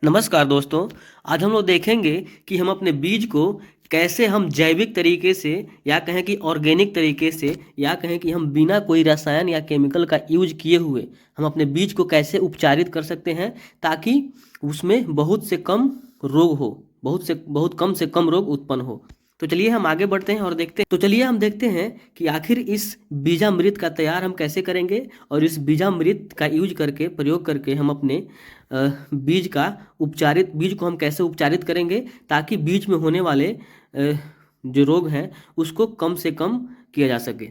नमस्कार दोस्तों। आज हम लोग देखेंगे कि हम अपने बीज को कैसे हम जैविक तरीके से या कहें कि ऑर्गेनिक तरीके से या कहें कि हम बिना कोई रसायन या केमिकल का यूज किए हुए हम अपने बीज को कैसे उपचारित कर सकते हैं ताकि उसमें बहुत कम से कम रोग उत्पन्न हो। तो चलिए हम आगे बढ़ते हैं और चलिए हम देखते हैं कि आखिर इस बीजामृत का तैयार हम कैसे करेंगे और इस बीजामृत का यूज करके प्रयोग करके हम अपने बीज को हम कैसे उपचारित करेंगे ताकि बीज में होने वाले जो रोग हैं उसको कम से कम किया जा सके।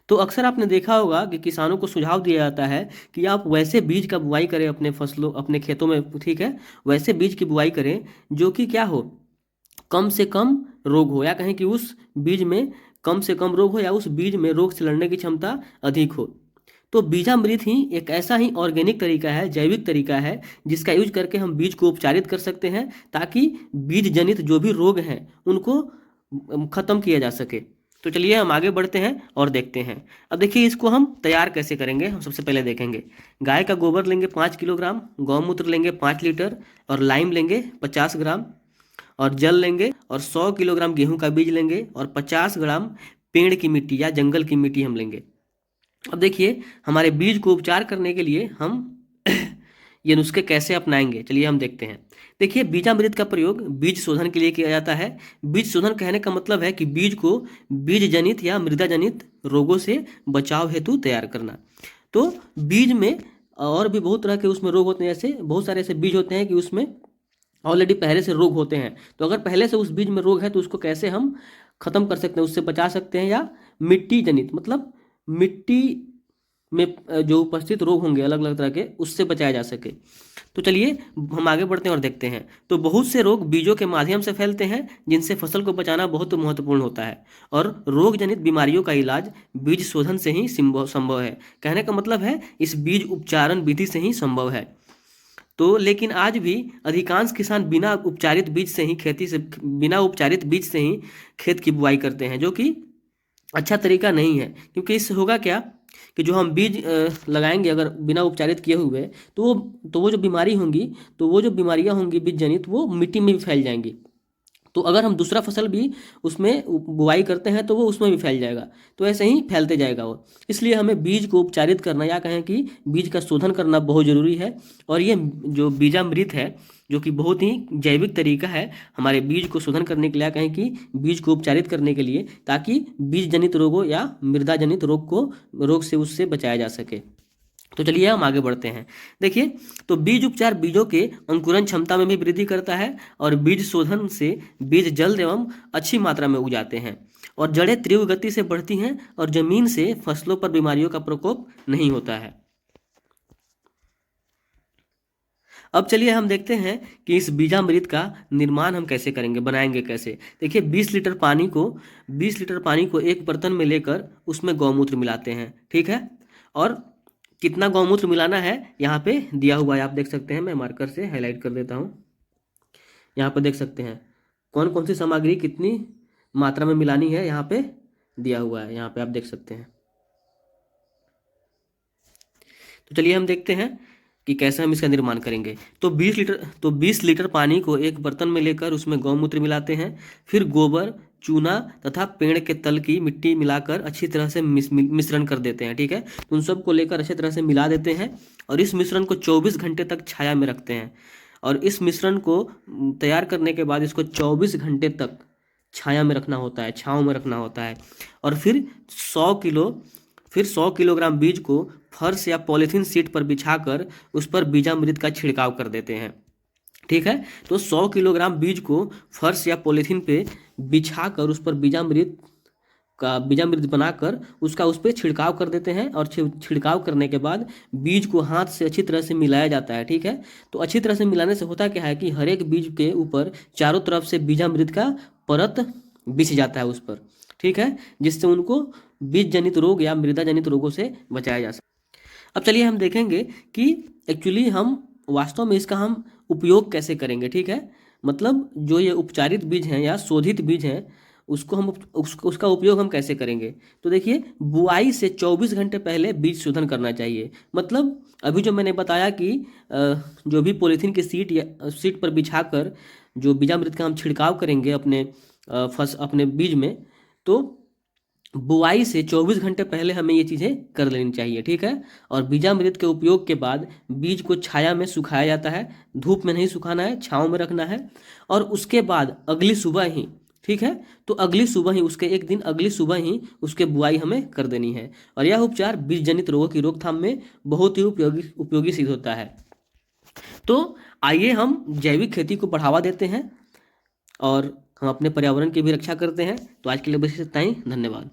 तो अक्सर आपने देखा होगा कि किसानों को सुझाव दिया जाता है कि आप वैसे बीज का बुआई करें अपने खेतों में, ठीक है, वैसे बीज की बुआई करें जो कि क्या हो, कम से कम रोग हो, या कहें कि उस बीज में कम से कम रोग हो या उस बीज में रोग से लड़ने की क्षमता अधिक हो। तो बीजामृत ही एक ऐसा ही ऑर्गेनिक तरीका है, जैविक तरीका है जिसका यूज करके हम बीज को उपचारित कर सकते हैं ताकि बीज जनित जो भी रोग हैं उनको खत्म किया जा सके। तो चलिए हम आगे बढ़ते हैं और देखते हैं। अब देखिए इसको हम तैयार कैसे करेंगे। हम सबसे पहले देखेंगे, गाय का गोबर लेंगे 5 किलोग्राम, गौमूत्र लेंगे 5 लीटर और लाइम लेंगे 50 ग्राम और जल लेंगे और 100 किलोग्राम गेहूं का बीज लेंगे और 50 ग्राम पेड़ की मिट्टी या जंगल की मिट्टी हम लेंगे। अब देखिए हमारे बीज को उपचार करने के लिए हम ये नुस्खे कैसे अपनाएंगे, चलिए हम देखते हैं। देखिए बीजामृत का प्रयोग बीज शोधन के लिए किया जाता है। बीज शोधन कहने का मतलब है कि बीज को बीज जनित या मृदा जनित रोगों से बचाव हेतु तैयार करना। तो बीज में और भी बहुत तरह के उसमें रोग होते हैं, जैसे बहुत सारे ऐसे बीज होते हैं कि उसमें ऑलरेडी पहले से रोग होते हैं। तो अगर पहले से उस बीज में रोग है तो उसको कैसे हम खत्म कर सकते हैं, उससे बचा सकते हैं, या मिट्टी जनित मतलब मिट्टी में जो उपस्थित रोग होंगे अलग अलग तरह के उससे बचाया जा सके। तो चलिए हम आगे बढ़ते हैं और देखते हैं। तो बहुत से रोग बीजों के माध्यम से फैलते हैं जिनसे फसल को बचाना बहुत महत्वपूर्ण होता है और रोग जनित बीमारियों का इलाज बीज शोधन से ही संभव है। कहने का मतलब है इस बीज उपचारण विधि से ही संभव है। तो लेकिन आज भी अधिकांश किसान बिना उपचारित बीज से ही खेत की बुआई करते हैं, जो कि अच्छा तरीका नहीं है। क्योंकि इससे होगा क्या कि जो हम बीज लगाएंगे अगर बिना उपचारित किए हुए तो वो जो बीमारी होंगी, तो वो जो बीमारियां होंगी बीज जनित, वो मिट्टी में भी फैल जाएंगी। तो अगर हम दूसरा फसल भी उसमें बुआई करते हैं तो वो उसमें भी फैल जाएगा। तो ऐसे ही फैलते जाएगा वो। इसलिए हमें बीज को उपचारित करना या कहें कि बीज का शोधन करना बहुत ज़रूरी है। और ये जो बीजामृत है जो कि बहुत ही जैविक तरीका है हमारे बीज को शोधन करने के लिए, कहें कि बीज को उपचारित करने के लिए, ताकि बीज जनित रोगों या मृदा जनित रोग से उससे बचाया जा सके। तो चलिए हम आगे बढ़ते हैं। देखिए तो बीज उपचार बीजों के अंकुरण क्षमता में भी वृद्धि करता है और बीज शोधन से बीज जल्द एवं अच्छी मात्रा में उग जाते हैं और जड़ें तीव्र गति से बढ़ती हैं और जमीन से फसलों पर बीमारियों का प्रकोप नहीं होता है। अब चलिए हम देखते हैं कि इस बीजामृत का निर्माण हम कैसे करेंगे, बनाएंगे कैसे। देखिए 20 लीटर पानी को एक बर्तन में लेकर उसमें गौमूत्र मिलाते हैं, ठीक है। और कितना गौमूत्र मिलाना है यहाँ पे दिया हुआ है, आप देख सकते हैं। मैं मार्कर से हाईलाइट कर देता हूँ। यहाँ पर देख सकते हैं कौन कौन सी सामग्री कितनी मात्रा में मिलानी है, यहाँ पे दिया हुआ है, यहाँ पे आप देख सकते हैं। तो चलिए हम देखते हैं कि कैसे हम इसका निर्माण करेंगे। तो 20 लीटर पानी को एक बर्तन में लेकर उसमें गौमूत्र मिलाते हैं, फिर गोबर, चूना तथा पेड़ के तल की मिट्टी मिलाकर अच्छी तरह से मिश्रण कर देते हैं, ठीक है। तो उन सबको लेकर अच्छी तरह से मिला देते हैं और इस मिश्रण को 24 घंटे तक छाया में रखते हैं। और इस मिश्रण को तैयार करने के बाद इसको 24 घंटे तक छाया में रखना होता है, छाँव में रखना होता है। और फिर 100 किलोग्राम बीज को फर्श या पॉलीथीन शीट पर बिछाकर उस पर बीजामृत का छिड़काव कर देते हैं, ठीक है। तो 100 किलोग्राम बीज को फर्श या पॉलीथीन पे बिछाकर उस पर बीजामृत बनाकर उसका उस पर छिड़काव कर देते हैं। और छिड़काव करने के बाद बीज को हाथ से अच्छी तरह से मिलाया जाता है, ठीक है। तो अच्छी तरह से मिलाने से होता क्या है कि हर एक बीज के ऊपर चारों तरफ से बीजामृत का परत बिछ जाता है उस पर, ठीक है, जिससे उनको बीज जनित रोग या मृदा जनित रोगों से बचाया जा सकता है। अब चलिए हम देखेंगे कि एक्चुअली हम वास्तव में इसका हम उपयोग कैसे करेंगे, ठीक है। मतलब जो ये उपचारित बीज हैं या शोधित बीज हैं उसको हम उसका उपयोग हम कैसे करेंगे। तो देखिए, बुआई से 24 घंटे पहले बीज शोधन करना चाहिए। मतलब अभी जो मैंने बताया कि जो भी पॉलीथीन की सीट या सीट पर बिछाकर जो बीजामृत का हम छिड़काव करेंगे अपने अपने बीज में, तो बुआई से 24 घंटे पहले हमें ये चीज़ें कर लेनी चाहिए, ठीक है। और बीजामृत के उपयोग के बाद बीज को छाया में सुखाया जाता है, धूप में नहीं सुखाना है, छांव में रखना है। और उसके बाद अगली सुबह ही, ठीक है, तो अगली सुबह ही, उसके एक दिन अगली सुबह ही उसके बुआई हमें कर देनी है। और यह उपचार बीज जनित रोगों की रोकथाम में बहुत ही उपयोगी उपयोगी सिद्ध होता है। तो आइए हम जैविक खेती को बढ़ावा देते हैं और हम अपने पर्यावरण की भी रक्षा करते हैं। तो आज के लिए बस इतना ही, धन्यवाद।